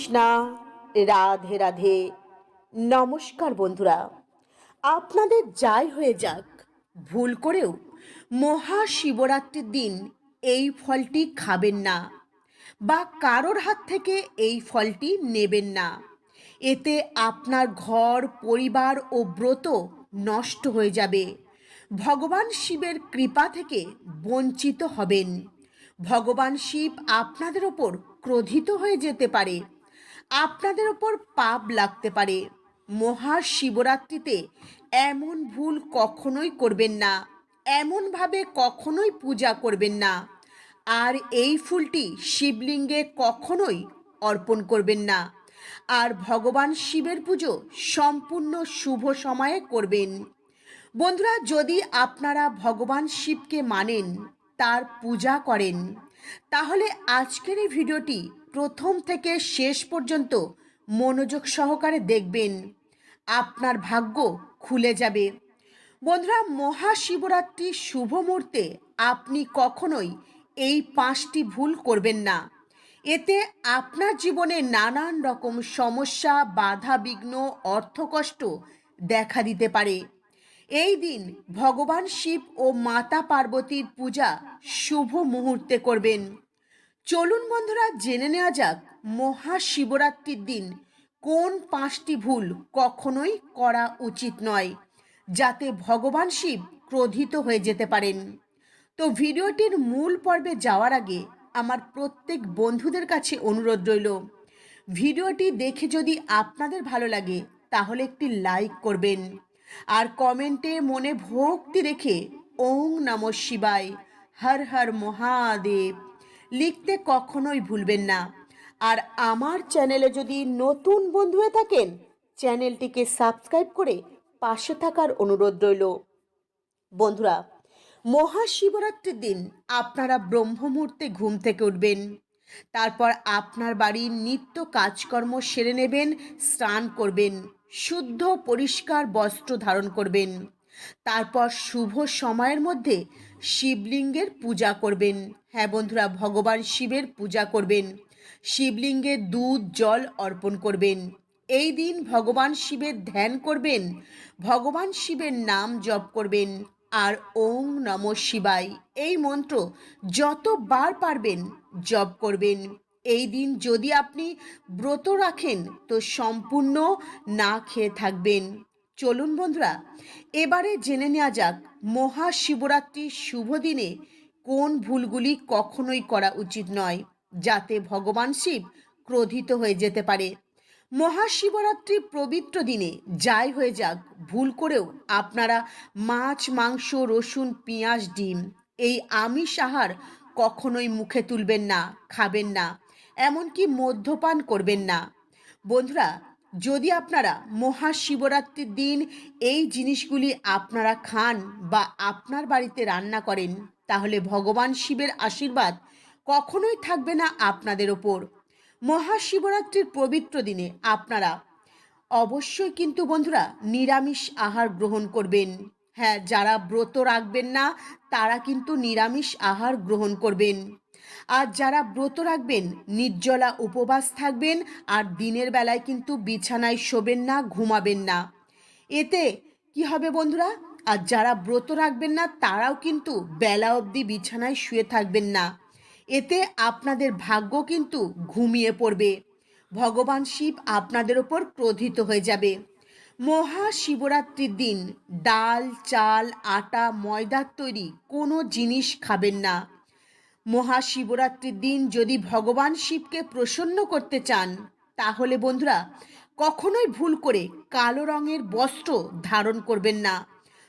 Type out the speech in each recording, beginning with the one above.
কৃষ্ণা। রাধে রাধে। নমস্কার বন্ধুরা, আপনাদের যাই হয়ে যাক, ভুল করেও মহাশিবরাত্রির দিন এই ফলটি খাবেন না বা কারোর হাত থেকে এই ফলটি নেবেন না। এতে আপনার ঘর পরিবার ও ব্রত নষ্ট হয়ে যাবে। ভগবান শিবের কৃপা থেকে বঞ্চিত হবেন। ভগবান শিব আপনাদের ওপর ক্রোধিত হয়ে যেতে পারে, আপনাদের ওপর পাপ লাগতে পারে। মহাশিবরাত্রিতে এমন ভুল কখনোই করবেন না, এমনভাবে কখনোই পূজা করবেন না। আর এই ফুলটি শিবলিঙ্গে কখনোই অর্পণ করবেন না। আর ভগবান শিবের পুজো সম্পূর্ণ শুভ সময়ে করবেন। বন্ধুরা, যদি আপনারা ভগবান শিবকে মানেন, তার পূজা করেন, তাহলে আজকের এই ভিডিওটি প্রথম থেকে শেষ পর্যন্ত মনোযোগ সহকারে দেখবেন। আপনার ভাগ্য খুলে যাবে। বন্ধুরা, মহাশিবরাত্রির শুভ মুহূর্তে আপনি কখনোই এই 5টি ভুল করবেন না। এতে আপনার জীবনে নানান রকম সমস্যা, বাধা বিঘ্ন, অর্থকষ্ট দেখা দিতে পারে। এই দিন ভগবান শিব ও মাতা পার্বতীর পূজা শুভ মুহূর্তে করবেন। চলুন বন্ধুরা, জেনে নেওয়া যাক মহাশিবরাত্রির দিন কোন 5টি ভুল কখনোই করা উচিত নয়, যাতে ভগবান শিব ক্রোধিত হয়ে যেতে পারেন। তো ভিডিওটির মূল পর্বে যাওয়ার আগে আমার প্রত্যেক বন্ধুদের কাছে অনুরোধ রইল, ভিডিওটি দেখে যদি আপনাদের ভালো লাগে তাহলে একটি লাইক করবেন, আর কমেন্টে মনে ভক্তি রেখে ওং নমঃ শিবায়, হর হর মহাদেব লিখতে কখনোই ভুলবেন না। আর আমার চ্যানেলে যদি নতুন বন্ধু হয়ে থাকেন, চ্যানেলটিকে সাবস্ক্রাইব করে পাশে থাকার অনুরোধ রইল। বন্ধুরা, মহাশিবরাত্রির দিন আপনারা ব্রহ্ম মুহূর্তে ঘুম থেকে উঠবেন। তারপর আপনার বাড়ির নিত্য কাজকর্ম সেরে নেবেন, স্নান করবেন, শুদ্ধ পরিষ্কার বস্ত্র ধারণ করবেন। তারপর শুভ সময়ের মধ্যে শিবলিঙ্গের পূজা করবেন। হ্যাঁ বন্ধুরা, ভগবান শিবের পূজা করবেন। শিবলিঙ্গে দুধ জল অর্পণ করবেন। এই দিন ভগবান শিবের ধ্যান করবেন, ভগবান শিবের নাম জপ করবেন। আর ওং নমঃ শিবায় এই মন্ত্র যতবার পারবেন জপ করবেন। এই দিন যদি আপনি ব্রত রাখেন তো সম্পূর্ণ না খেয়ে থাকবেন। চলুন বন্ধুরা, এবারে জেনে নেওয়া যাক মহাশিবরাত্রির শুভ দিনে কোন ভুলগুলি কখনোই করা উচিত নয়, যাতে ভগবান শিব ক্রোধিত হয়ে যেতে পারে। মহাশিবরাত্রির পবিত্র দিনে যাই হয়ে যাক, ভুল করেও আপনারা মাছ, মাংস, রসুন, পেঁয়াজ, ডিম এই আমিষ আহার কখনোই মুখে তুলবেন না, খাবেন না, এমনকি মদ্যপান করবেন না। বন্ধুরা, যদি আপনারা মহাশিবরাত্রির দিন এই জিনিসগুলি আপনারা খান বা আপনার বাড়িতে রান্না করেন, তাহলে ভগবান শিবের আশীর্বাদ কখনোই থাকবে না আপনাদের ওপর। মহাশিবরাত্রির পবিত্র দিনে আপনারা অবশ্যই কিন্তু বন্ধুরা নিরামিষ আহার গ্রহণ করবেন। হ্যাঁ, যারা ব্রত রাখবেন না তারা কিন্তু নিরামিষ আহার গ্রহণ করবেন। আর যারা ব্রত রাখবেন নির্জলা উপবাস থাকবেন, আর দিনের বেলায় কিন্তু বিছানায় শোবেন না, ঘুমাবেন না। এতে কি হবে বন্ধুরা, আর যারা ব্রত রাখবেন না তারাও কিন্তু বেলা অবধি বিছানায় শুয়ে থাকবেন না। এতে আপনাদের ভাগ্য কিন্তু ঘুমিয়ে পড়বে, ভগবান শিব আপনাদের ওপর ক্রোধিত হয়ে যাবে। মহাশিবরাত্রির দিন ডাল, চাল, আটা, ময়দার তৈরি কোনো জিনিস খাবেন না। মহাশিবরাত্রির দিন যদি ভগবান শিবকে প্রসন্ন করতে চান, তাহলে বন্ধুরা কখনোই ভুল করে কালো রঙের বস্ত্র ধারণ করবেন না।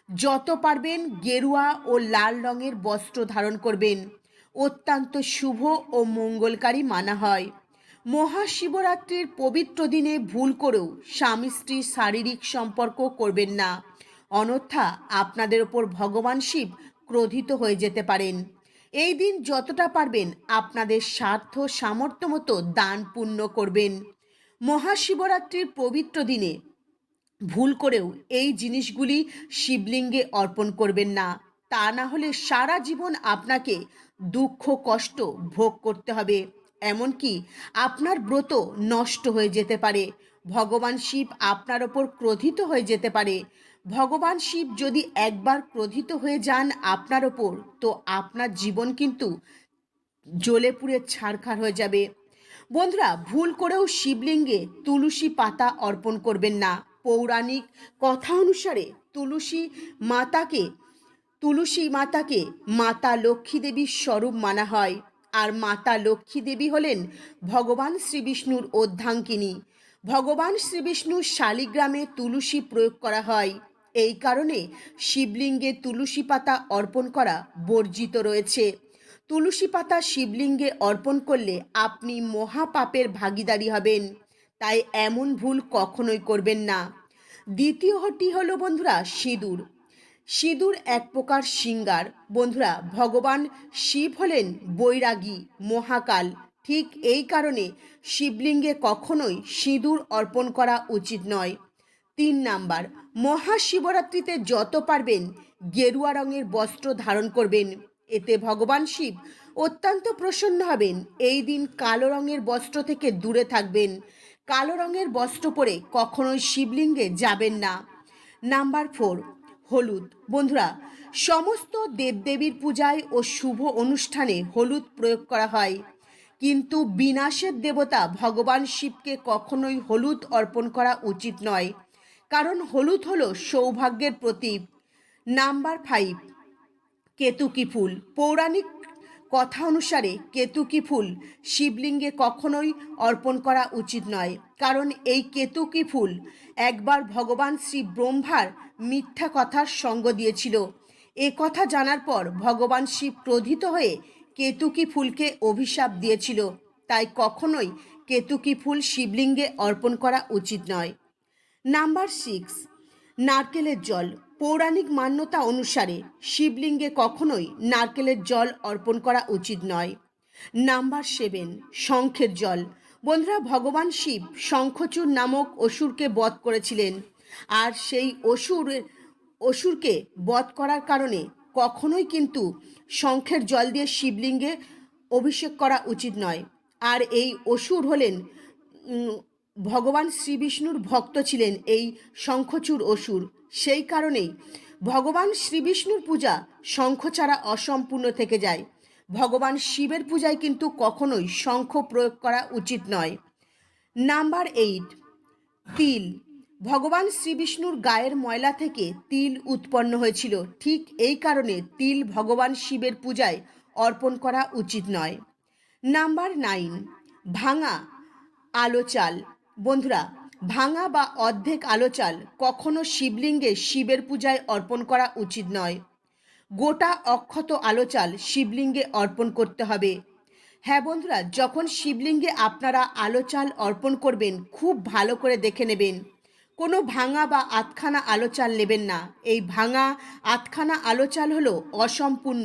যত পারবেন গেরুয়া ও লাল রঙের বস্ত্র ধারণ করবেন, অত্যন্ত শুভ ও মঙ্গলকারী মানা হয়। মহাশিবরাত্রির পবিত্র দিনে ভুল করেও স্বামী স্ত্রীর শারীরিক সম্পর্ক করবেন না, অন্যথা আপনাদের ওপর ভগবান শিব ক্রোধিত হয়ে যেতে পারেন। এই দিন যতটা পারবেন আপনাদের স্বার্থ সামর্থ্য মতো দান পুণ্য করবেন। মহাশিবরাত্রির পবিত্র দিনে ভুল করেও এই জিনিসগুলি শিবলিঙ্গে অর্পণ করবেন না, তা না হলে সারা জীবন আপনাকে দুঃখ কষ্ট ভোগ করতে হবে। এমনকি আপনার ব্রত নষ্ট হয়ে যেতে পারে। ভগবান শিব আপনার ওপর ক্রোধিত হয়ে যেতে পারে। ভগবান শিব যদি একবার ক্রোধিত হয়ে যান আপনার ওপর, তো আপনার জীবন কিন্তু জ্বলে পুড়ে ছারখার হয়ে যাবে। বন্ধুরা, ভুল করেও শিবলিঙ্গে তুলসী পাতা অর্পণ করবেন না। পৌরাণিক কথা অনুসারে মাতাকে তুলসী মাতাকে মাতা লক্ষ্মী দেবীর স্বরূপ মানা হয়। আর মাতা লক্ষ্মী দেবী হলেন ভগবান শ্রীবিষ্ণুর অর্ধাঙ্গিনী। ভগবান শ্রীবিষ্ণুর শালিগ্রামে তুলসী প্রয়োগ করা হয়। এই কারণে শিবলিঙ্গে তুলসী পাতা অর্পণ করা বর্জিত রয়েছে। তুলসী পাতা শিবলিঙ্গে অর্পণ করলে আপনি মহাপাপের ভাগীদারি হবেন। তাই এমন ভুল কখনোই করবেন না। দ্বিতীয়টি হলো বন্ধুরা সিঁদুর। সিঁদুর এক প্রকার শৃঙ্গার। বন্ধুরা, ভগবান শিব হলেন বৈরাগী, মহাকাল। ঠিক এই কারণে শিবলিঙ্গে কখনোই সিঁদুর অর্পণ করা উচিত নয়। 3 নাম্বার, মহাশিবরাত্রিতে যত পারবেন গেরুয়া রঙের বস্ত্র ধারণ করবেন। এতে ভগবান শিব অত্যন্ত প্রসন্ন হবেন। এই দিন কালো রঙের বস্ত্র থেকে দূরে থাকবেন। কালো রঙের বস্ত্র পরে কখনোই শিবলিঙ্গে যাবেন না। নাম্বার 4, হলুদ। বন্ধুরা, সমস্ত দেবদেবীর পূজায় ও শুভ অনুষ্ঠানে হলুদ প্রয়োগ করা হয়, কিন্তু বিনাশের দেবতা ভগবান শিবকে কখনোই হলুদ অর্পণ করা উচিত নয়, কারণ হলুদ হলো সৌভাগ্যের প্রতীক। নাম্বার 5, কেতুকী ফুল। পৌরাণিক কথা অনুসারে কেতুকী ফুল শিবলিঙ্গে কখনোই অর্পণ করা উচিত নয়, কারণ এই কেতুকী ফুল একবার ভগবান শ্রী ব্রহ্মার মিথ্যা কথার সঙ্গ দিয়েছিল। এ কথা জানার পর ভগবান শিব ক্রোধিত হয়ে কেতুকী ফুলকে অভিশাপ দিয়েছিল। তাই কখনোই কেতুকী ফুল শিবলিঙ্গে অর্পণ করা উচিত নয়। নাম্বার 6, নারকেলের জল। পৌরাণিক মান্যতা অনুসারে শিবলিঙ্গে কখনোই নারকেলের জল অর্পণ করা উচিত নয়। নাম্বার 7, শঙ্খের জল। বন্ধুরা, ভগবান শিব শঙ্খচূড় নামক অসুরকে বধ করেছিলেন। আর সেই অসুরকে বধ করার কারণে কখনোই কিন্তু শঙ্খের জল দিয়ে শিবলিঙ্গে অভিষেক করা উচিত নয়। আর এই অসুর হলেন ভগবান শ্রীবিষ্ণুর ভক্ত ছিলেন এই শঙ্খচূড় অসুর। সেই কারণেই ভগবান শ্রীবিষ্ণুর পূজা শঙ্খ ছাড়া অসম্পূর্ণ থেকে যায়। ভগবান শিবের পূজায় কিন্তু কখনোই শঙ্খ প্রয়োগ করা উচিত নয়। নাম্বার 8, তিল। ভগবান শ্রীবিষ্ণুর গায়ের ময়লা থেকে তিল উৎপন্ন হয়েছিল। ঠিক এই কারণে তিল ভগবান শিবের পূজায় অর্পণ করা উচিত নয়। নাম্বার 9, ভাঙা আলো চাল। বন্ধুরা, ভাঙা বা অর্ধেক আলো চাল কখনো শিবলিঙ্গে শিবের পূজায় অর্পণ করা উচিত নয়। গোটা অক্ষত আলো চাল শিবলিঙ্গে অর্পণ করতে হবে। হ্যাঁ বন্ধুরা, যখন শিবলিঙ্গে আপনারা আলো চাল অর্পণ করবেন খুব ভালো করে দেখে নেবেন। কোনো ভাঙা বা আধখানা আলো চাল নেবেন না। এই ভাঙা আধখানা আলো চাল হলো অসম্পূর্ণ,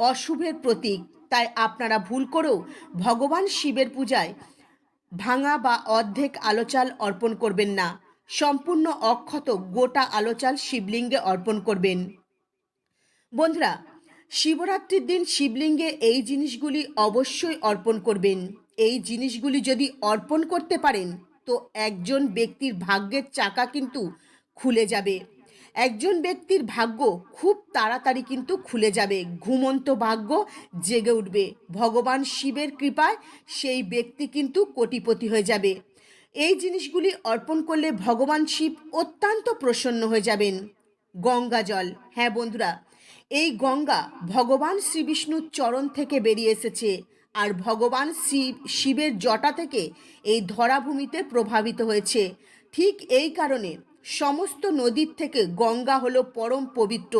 অশুভের প্রতীক। তাই আপনারা ভুল করেও ভগবান শিবের পূজায় ভাঙা বা অর্ধেক আলো চাল অর্পণ করবেন না। সম্পূর্ণ অক্ষত গোটা আলো চাল শিবলিঙ্গে অর্পণ করবেন। বন্ধুরা, শিবরাত্রির দিন শিবলিঙ্গে এই জিনিসগুলি অবশ্যই অর্পণ করবেন। এই জিনিসগুলি যদি অর্পণ করতে পারেন তো একজন ব্যক্তির ভাগ্যের চাকা কিন্তু খুলে যাবে। একজন ব্যক্তির ভাগ্য খুব তাড়াতাড়ি কিন্তু খুলে যাবে। ঘুমন্ত ভাগ্য জেগে উঠবে। ভগবান শিবের কৃপায় সেই ব্যক্তি কিন্তু কোটিপতি হয়ে যাবে। এই জিনিসগুলি অর্পণ করলে ভগবান শিব অত্যন্ত প্রসন্ন হয়ে যাবেন। গঙ্গা জল। হ্যাঁ বন্ধুরা, এই গঙ্গা ভগবান শ্রীবিষ্ণুর চরণ থেকে বেরিয়ে এসেছে। আর ভগবান শিবের জটা থেকে এই ধরাভূমিতে প্রভাবিত হয়েছে। ঠিক এই কারণে সমস্ত নদীর থেকে গঙ্গা হলো পরম পবিত্র।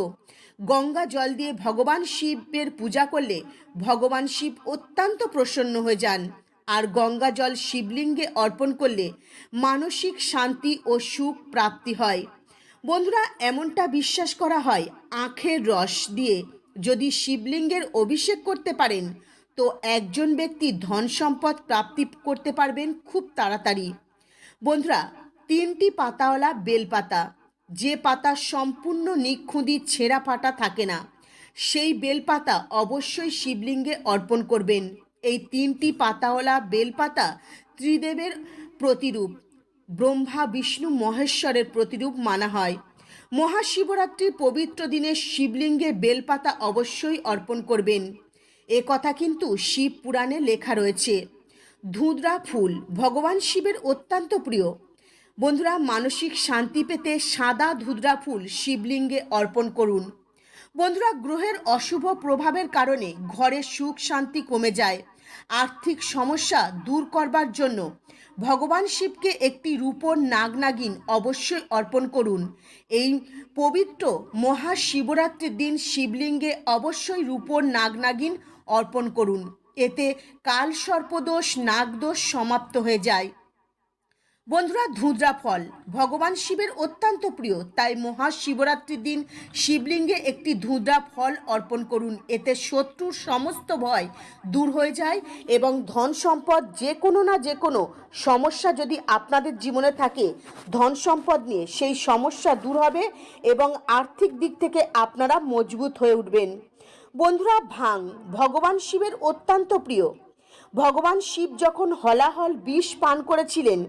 গঙ্গা জল দিয়ে ভগবান শিবের পূজা করলে ভগবান শিব অত্যন্ত প্রসন্ন হয়ে যান। আর গঙ্গা জল শিবলিঙ্গে অর্পণ করলে মানসিক শান্তি ও সুখ প্রাপ্তি হয়। বন্ধুরা, এমনটা বিশ্বাস করা হয় আখের রস দিয়ে যদি শিবলিঙ্গের অভিষেক করতে পারেন তো একজন ব্যক্তি ধন সম্পদ প্রাপ্তি করতে পারবেন খুব তাড়াতাড়ি। বন্ধুরা, 3টি পাতাওয়ালা বেলপাতা, যে পাতা সম্পূর্ণ নিখুঁতি ছেঁড়া ফাটা থাকে না, সেই বেলপাতা অবশ্যই শিবলিঙ্গে অর্পণ করবেন এই 3টি পাতাওয়ালা বেলপাতা ত্রিদেবের প্রতিরূপ, ব্রহ্মা বিষ্ণু মহেশ্বরের প্রতিরূপ মানা হয়। মহাশিবরাত্রির পবিত্র দিনে শিবলিঙ্গে বেলপাতা অবশ্যই অর্পণ করবেন, এ কথা কিন্তু শিব পুরাণে লেখা রয়েছে। ধুঁধরা ফুল ভগবান শিবের অত্যন্ত প্রিয়। বন্ধুরা, মানসিক শান্তি পেতে সাদা ধুঁধরা ফুল শিবলিঙ্গে অর্পণ করুন। বন্ধুরা, গ্রহের অশুভ প্রভাবের কারণে ঘরে সুখ শান্তি কমে যায়। আর্থিক সমস্যা দূর করবার জন্য ভগবান শিবকে একটি রূপোর নাগনাগিন অবশ্যই অর্পণ করুন। এই পবিত্র মহাশিবরাত্রির দিন শিবলিঙ্গে অবশ্যই রূপোর নাগনাগিন অর্পণ করুন, এতে কাল সর্পদোষ নাগদোষ সমাপ্ত হয়ে যায়। বন্ধুরা, ধুঁধরা ফল ভগবান শিবের অত্যন্ত প্রিয়, তাই মহাশিবরাত্রির দিন শিবলিঙ্গে একটি ধুঁধরা ফল অর্পণ করুন, এতে শত্রুর সমস্ত ভয় দূর হয়ে যায় এবং ধন সম্পদ যে কোনো সমস্যা যদি আপনাদের জীবনে থাকে ধন সম্পদ নিয়ে সেই সমস্যা দূর হবে এবং আর্থিক দিক থেকে আপনারা মজবুত হয়ে উঠবেন। বন্ধুরা, ভাং ভগবান শিবের অত্যন্ত প্রিয়। ভগবান শিব যখন হলাহল বিষ পান করেছিলেন,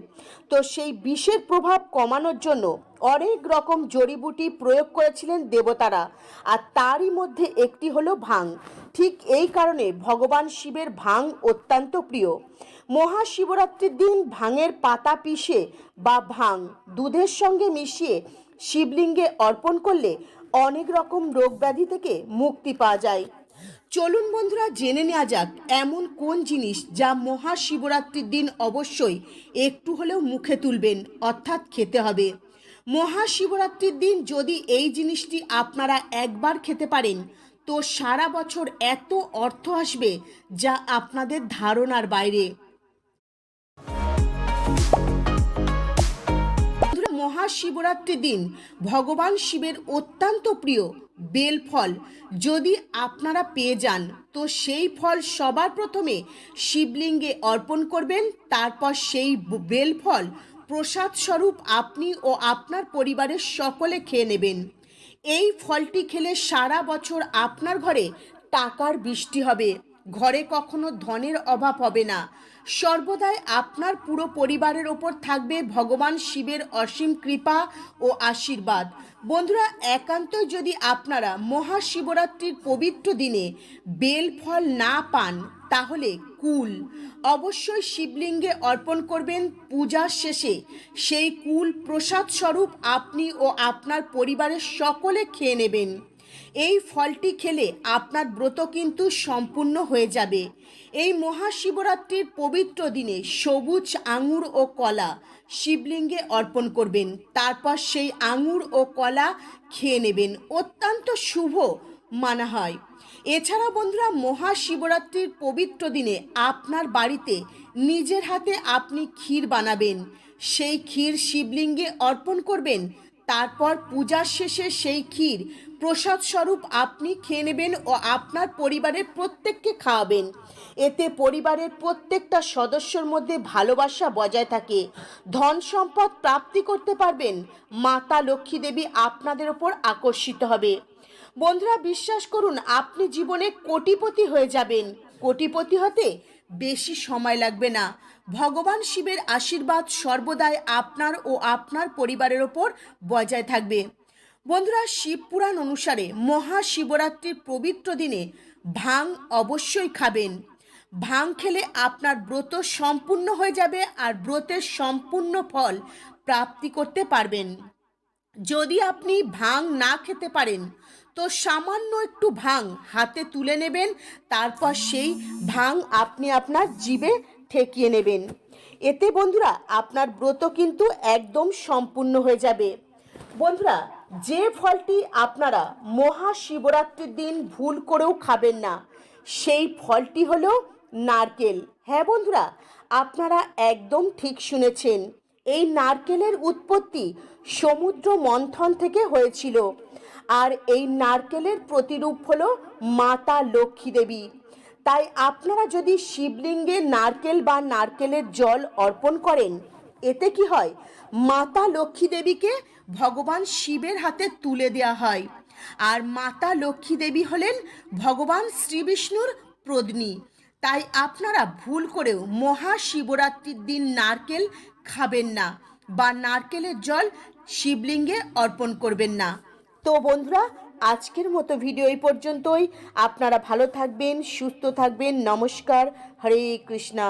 তো সেই বিষের প্রভাব কমানোর জন্য অনেক রকম জড়িবুটি প্রয়োগ করেছিলেন দেবতারা, আর তারই মধ্যে একটি হলো ভাং। ঠিক এই কারণে ভগবান শিবের ভাং অত্যন্ত প্রিয়। মহাশিবরাত্রির দিন ভাঙের পাতা পিষে বা ভাং দুধের সঙ্গে মিশিয়ে শিবলিঙ্গে অর্পণ করলে অনেক রকম রোগ ব্যাধি থেকে মুক্তি পাওয়া যায়। চলুন বন্ধুরা, জেনে নেওয়া যাক এমন কোন জিনিস যা মহাশিবরাত্রির দিন অবশ্যই একটু হলেও মুখে তুলবেন, অর্থাৎ খেতে হবে। মহাশিবরাত্রির দিন যদি এই জিনিসটি আপনারা একবার খেতে পারেন তো সারা বছর এত অর্থ আসবে যা আপনাদের ধারণার বাইরে। মহাশিবরাত্রির দিন ভগবান শিবের অত্যন্ত প্রিয় বেলফল যদি আপনারা পেয়ে যান তো সেই ফল সবার প্রথমে শিবলিঙ্গে অর্পণ করবেন, তারপর সেই বেলফল প্রসাদ স্বরূপ আপনি ও আপনার পরিবারের সকলে খেয়ে নেবেন। এই ফলটি খেলে সারা বছর আপনার ঘরে টাকার বৃষ্টি হবে, ঘরে কখনো ধনের অভাব হবে না, সর্বদাই আপনার পুরো পরিবারের ওপর থাকবে ভগবান শিবের অসীম কৃপা ও আশীর্বাদ। বন্ধুরা, একান্তই যদি আপনারা মহাশিবরাত্রির পবিত্র দিনে বেল ফল না পান তাহলে কুল অবশ্যই শিবলিঙ্গে অর্পণ করবেন। পূজার শেষে সেই কুল প্রসাদ স্বরূপ আপনি ও আপনার পরিবারের সকলে খেয়ে নেবেন। এই ফলটি খেলে আপনার ব্রত কিন্তু সম্পূর্ণ হয়ে যাবে। এই মহাশিবরাত্রির পবিত্র দিনে সবুজ আঙুর ও কলা শিবলিঙ্গে অর্পণ করবেন, তারপর সেই আঙুর ও কলা খেয়ে নেবেন, অত্যন্ত শুভ মানা হয়। এছাড়া বন্ধুরা, মহাশিবরাত্রির পবিত্র দিনে আপনার বাড়িতে নিজের হাতে আপনি ক্ষীর বানাবেন, সেই ক্ষীর শিবলিঙ্গে অর্পণ করবেন, তারপর পূজার শেষে সেই ক্ষীর প্রসাদ স্বরূপ আপনি খেয়ে নেবেন ও আপনার পরিবারের প্রত্যেককে খাওয়াবেন। এতে পরিবারের প্রত্যেকটা সদস্যর মধ্যে ভালোবাসা বজায় থাকে, ধন সম্পদ প্রাপ্তি করতে পারবেন, মাতা লক্ষ্মী দেবী আপনাদের ওপর আকর্ষিত হবে। বন্ধুরা, বিশ্বাস করুন আপনি জীবনে কোটিপতি হয়ে যাবেন। কোটিপতি হতে বেশি সময় লাগবে না। ভগবান শিবের আশীর্বাদ সর্বদাই আপনার ও আপনার পরিবারের ওপর বজায় থাকবে। বন্ধুরা, শিব পুরাণ অনুসারে মহাশিবরাত্রির পবিত্র দিনে ভাং অবশ্যই খাবেন। ভাং খেলে আপনার ব্রত সম্পূর্ণ হয়ে যাবে আর ব্রতের সম্পূর্ণ ফল প্রাপ্তি করতে পারবেন। যদি আপনি ভাং না খেতে পারেন তো সামান্য একটু ভাং হাতে তুলে নেবেন, তারপর সেই ভাং আপনি আপনার জিভে ঠেকিয়ে নেবেন। এতে বন্ধুরা আপনার ব্রত কিন্তু একদম সম্পূর্ণ হয়ে যাবে। বন্ধুরা, যে ফলটি আপনারা মহাশিবরাত্রির দিন ভুল করেও খাবেন না সেই ফলটি হলো নারকেল। হ্যাঁ বন্ধুরা, আপনারা একদম ঠিক শুনেছেন, এই নারকেলের উৎপত্তি সমুদ্র মন্থন থেকে হয়েছিল, আর এই নারকেলের প্রতিরূপ হলো মাতা লক্ষ্মী দেবী। তাই আপনারা যদি শিবলিঙ্গে নারকেল বা নারকেলের জল অর্পণ করেন, এতে কি হয়, মাতা লক্ষ্মী দেবীকে ভগবান শিবের হাতে তুলে দেওয়া হয়। আর মাতা লক্ষ্মী দেবী হলেন ভগবান শ্রী বিষ্ণুর পত্নী, তাই আপনারা ভুল করেও মহাশিবরাত্রির দিন নারকেল খাবেন না বা নারকেলের জল শিবলিঙ্গে অর্পণ করবেন না। তো বন্ধুরা, আজকের মতো ভিডিও এই পর্যন্তই। আপনারা ভালো থাকবেন, সুস্থ থাকবেন। নমস্কার। হরে কৃষ্ণা।